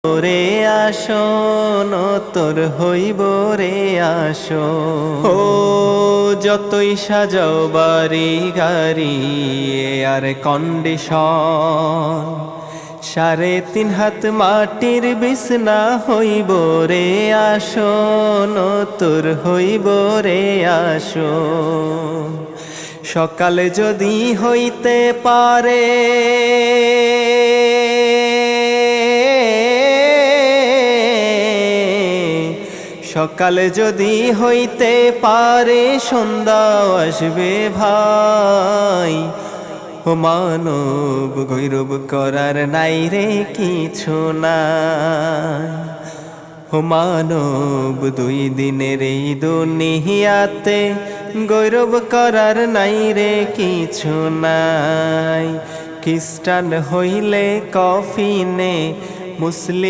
রে আসন তোর হইব রে আসো। ও যতই সাজাও বাড়ি গাড়ি আর কন্ডিশন, 3.5 হাত মাটির বিছনা হইব রে আসন তোর হইব রে আসো। সকালে যদি হইতে পারে সকালে যদি হইতে পারে সন্ধ্যা আসবে ভাই। ও মানব গৌরব করার নাই রে কিছু নাই। ও মানব 2 দিনের এই দুনিয়াতে গৌরব করার নাই রে কিছু নাই। খ্রিস্টান হইলে কফিনে, মুসলিম